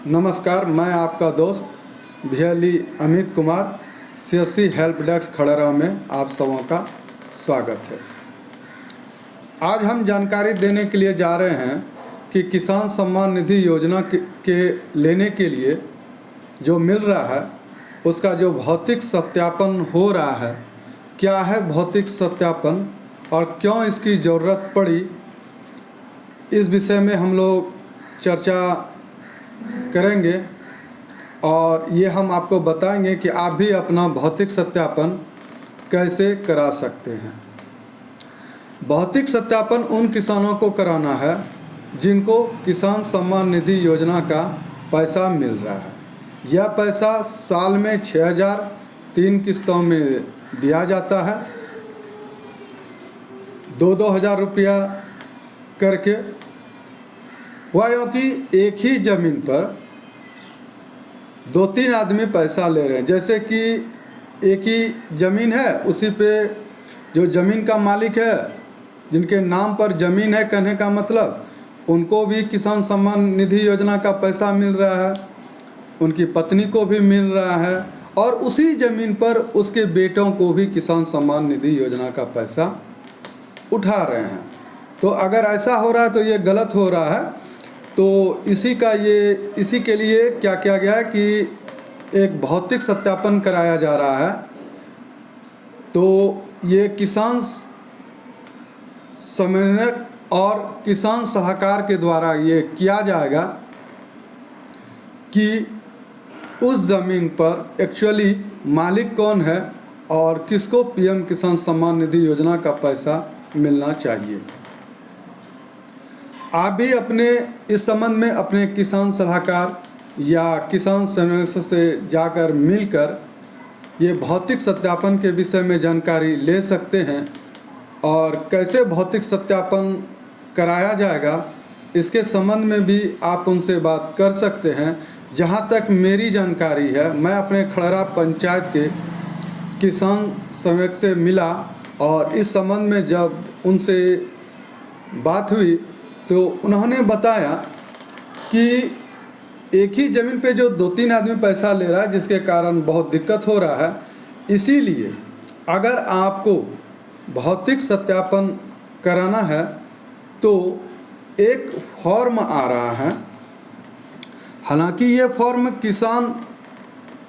नमस्कार, मैं आपका दोस्त भियली Amit Kumar CSC help desk Khadera में आप सबों का स्वागत है। आज हम जानकारी देने के लिए जा रहे हैं कि किसान सम्मान निधि योजना के लेने के लिए जो मिल रहा है उसका जो भौतिक सत्यापन हो रहा है, क्या है भौतिक सत्यापन और क्यों इसकी ज़रूरत पड़ी, इस विषय में हम लोग चर्चा करेंगे और ये हम आपको बताएंगे कि आप भी अपना भौतिक सत्यापन कैसे करा सकते हैं। भौतिक सत्यापन उन किसानों को कराना है जिनको किसान सम्मान निधि योजना का पैसा मिल रहा है। यह पैसा साल में 6,000 3 किस्तों में दिया जाता है, 2-2 हज़ार रुपया करके। हुआ यूँ कि एक ही ज़मीन पर 2-3 आदमी पैसा ले रहे हैं। जैसे कि एक ही ज़मीन है, उसी पे जो ज़मीन का मालिक है, जिनके नाम पर ज़मीन है, कहने का मतलब उनको भी किसान सम्मान निधि योजना का पैसा मिल रहा है, उनकी पत्नी को भी मिल रहा है और उसी ज़मीन पर उसके बेटों को भी किसान सम्मान निधि योजना का पैसा उठा रहे हैं। तो अगर ऐसा हो रहा है तो ये गलत हो रहा है। तो इसी के लिए क्या किया गया है कि एक भौतिक सत्यापन कराया जा रहा है। तो ये किसान समन्वयक और किसान सलाहकार के द्वारा ये किया जाएगा कि उस ज़मीन पर एक्चुअली मालिक कौन है और किसको पीएम किसान सम्मान निधि योजना का पैसा मिलना चाहिए। आप भी अपने इस संबंध में अपने किसान सलाहकार या किसान समन्वयक से जाकर मिलकर ये भौतिक सत्यापन के विषय में जानकारी ले सकते हैं और कैसे भौतिक सत्यापन कराया जाएगा इसके संबंध में भी आप उनसे बात कर सकते हैं। जहाँ तक मेरी जानकारी है, मैं अपने खड़ेरा पंचायत के किसान समन्वयक से मिला और इस संबंध में जब उनसे बात हुई तो उन्होंने बताया कि एक ही ज़मीन पे जो 2-3 आदमी पैसा ले रहा है, जिसके कारण बहुत दिक्कत हो रहा है। इसीलिए अगर आपको भौतिक सत्यापन कराना है तो एक फॉर्म आ रहा है। हालांकि ये फॉर्म किसान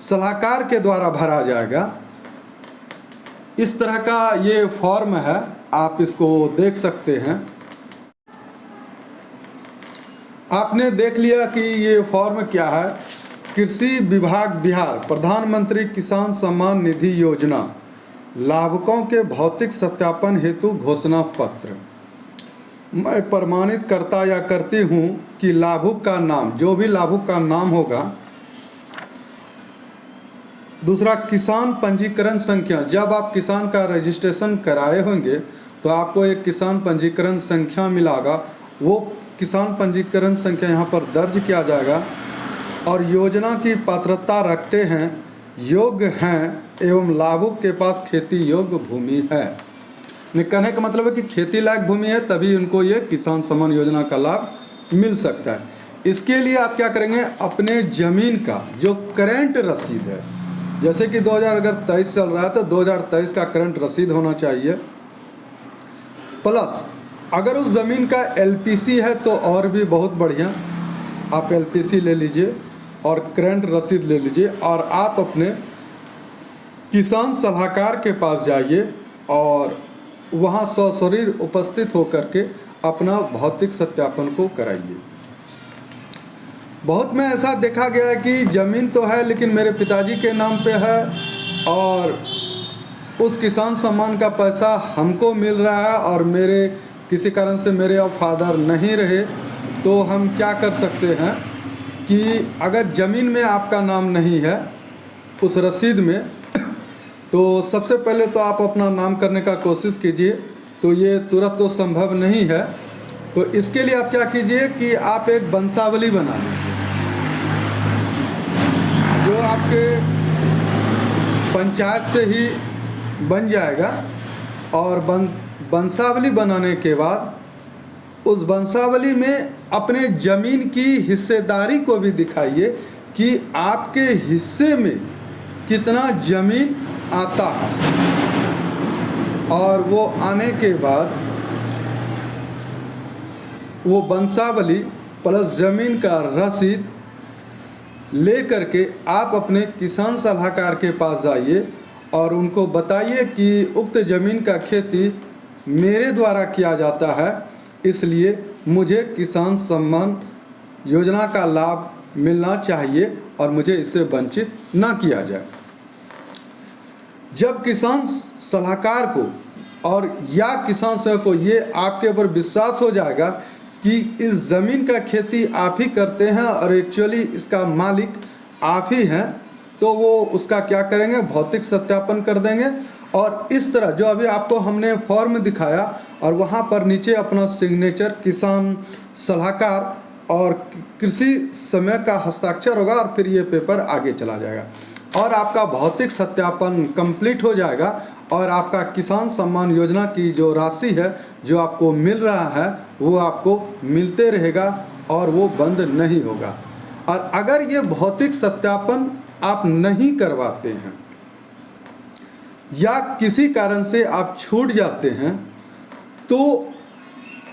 सलाहकार के द्वारा भरा जाएगा। इस तरह का ये फॉर्म है, आप इसको देख सकते हैं। आपने देख लिया कि ये फॉर्म क्या है। कृषि विभाग बिहार प्रधानमंत्री किसान सम्मान निधि योजना लाभुकों के भौतिक सत्यापन हेतु घोषणा पत्र। मैं प्रमाणित करता या करती हूँ कि लाभुक का नाम, जो भी लाभुक का नाम होगा, दूसरा किसान पंजीकरण संख्या। जब आप किसान का रजिस्ट्रेशन कराए होंगे तो आपको एक किसान पंजीकरण संख्या मिलेगा। वो किसान पंजीकरण संख्या यहाँ पर दर्ज किया जाएगा। और योजना की पात्रता रखते हैं, योग्य हैं एवं लाभुक के पास खेती योग्य भूमि है। कहने का मतलब है कि खेती लायक भूमि है, तभी उनको ये किसान सम्मान योजना का लाभ मिल सकता है। इसके लिए आप क्या करेंगे, अपने ज़मीन का जो करंट रसीद है, जैसे कि 2023 चल रहा है तो 2023 का करंट रसीद होना चाहिए। प्लस अगर उस ज़मीन का एलपीसी है तो और भी बहुत बढ़िया, आप एलपीसी ले लीजिए और करंट रसीद ले लीजिए और आप अपने किसान सलाहकार के पास जाइए और वहाँ सशरीर उपस्थित होकर के अपना भौतिक सत्यापन को कराइए। बहुत में ऐसा देखा गया है कि ज़मीन तो है लेकिन मेरे पिताजी के नाम पे है और उस किसान सम्मान का पैसा हमको मिल रहा है और मेरे किसी कारण से मेरे अब फादर नहीं रहे। तो हम क्या कर सकते हैं कि अगर ज़मीन में आपका नाम नहीं है उस रसीद में, तो सबसे पहले तो आप अपना नाम करने का कोशिश कीजिए। तो ये तुरंत तो संभव नहीं है। तो इसके लिए आप क्या कीजिए कि आप एक वंशावली बना लीजिए जो आपके पंचायत से ही बन जाएगा। और वंशावली बनाने के बाद उस वंशावली में अपने ज़मीन की हिस्सेदारी को भी दिखाइए कि आपके हिस्से में कितना ज़मीन आता है, और वो आने के बाद वो वंशावली प्लस ज़मीन का रसीद ले करके आप अपने किसान सलाहकार के पास जाइए और उनको बताइए कि उक्त ज़मीन का खेती मेरे द्वारा किया जाता है, इसलिए मुझे किसान सम्मान योजना का लाभ मिलना चाहिए और मुझे इससे वंचित ना किया जाए। जब किसान सलाहकार को और या किसान सेवक को ये आपके ऊपर विश्वास हो जाएगा कि इस ज़मीन का खेती आप ही करते हैं और एक्चुअली इसका मालिक आप ही हैं, तो वो उसका क्या करेंगे, भौतिक सत्यापन कर देंगे। और इस तरह जो अभी आपको हमने फॉर्म दिखाया और वहाँ पर नीचे अपना सिग्नेचर किसान सलाहकार और कृषि समय का हस्ताक्षर होगा और फिर ये पेपर आगे चला जाएगा और आपका भौतिक सत्यापन कंप्लीट हो जाएगा और आपका किसान सम्मान योजना की जो राशि है जो आपको मिल रहा है वो आपको मिलते रहेगा और वो बंद नहीं होगा। और अगर ये भौतिक सत्यापन आप नहीं करवाते हैं या किसी कारण से आप छूट जाते हैं तो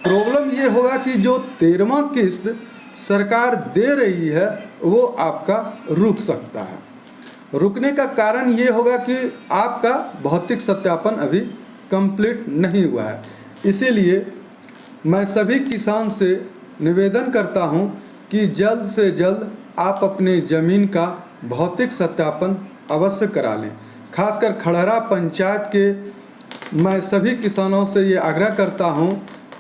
प्रॉब्लम ये होगा कि जो 13वां किस्त सरकार दे रही है वो आपका रुक सकता है। रुकने का कारण ये होगा कि आपका भौतिक सत्यापन अभी कंप्लीट नहीं हुआ है। इसीलिए मैं सभी किसान से निवेदन करता हूं कि जल्द से जल्द आप अपने ज़मीन का भौतिक सत्यापन अवश्य करा लें। खासकर खड़हरा पंचायत के मैं सभी किसानों से ये आग्रह करता हूं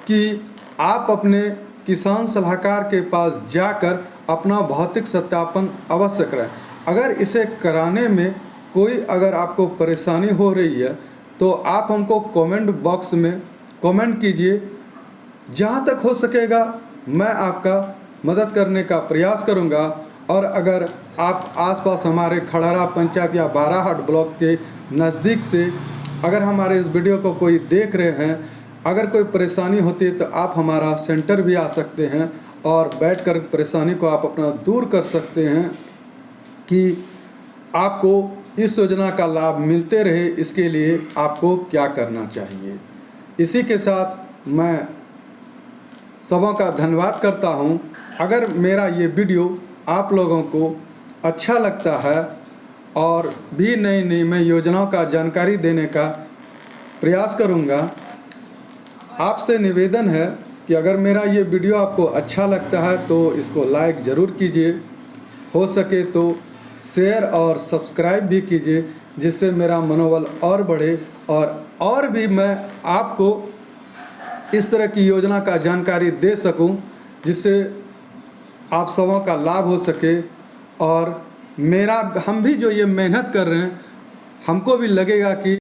कि आप अपने किसान सलाहकार के पास जाकर अपना भौतिक सत्यापन अवश्य करें। अगर इसे कराने में कोई अगर आपको परेशानी हो रही है तो आप हमको कमेंट बॉक्स में कमेंट कीजिए। जहाँ तक हो सकेगा मैं आपका मदद करने का प्रयास करूँगा। और अगर आप आसपास हमारे खड़हरा पंचायत या बाराहाट ब्लॉक के नज़दीक से अगर हमारे इस वीडियो को कोई देख रहे हैं, अगर कोई परेशानी होती है तो आप हमारा सेंटर भी आ सकते हैं और बैठकर परेशानी को आप अपना दूर कर सकते हैं कि आपको इस योजना का लाभ मिलते रहे। इसके लिए आपको क्या करना चाहिए। इसी के साथ मैं सबों का धन्यवाद करता हूं। अगर मेरा ये वीडियो आप लोगों को अच्छा लगता है और भी नई नई मैं योजनाओं का जानकारी देने का प्रयास करूंगा। आपसे निवेदन है कि अगर मेरा ये वीडियो आपको अच्छा लगता है तो इसको लाइक ज़रूर कीजिए, हो सके तो शेयर और सब्सक्राइब भी कीजिए, जिससे मेरा मनोबल और बढ़े और भी मैं आपको इस तरह की योजना का जानकारी दे सकूं, जिससे आप सबों का लाभ हो सके। और हम भी जो ये मेहनत कर रहे हैं हमको भी लगेगा कि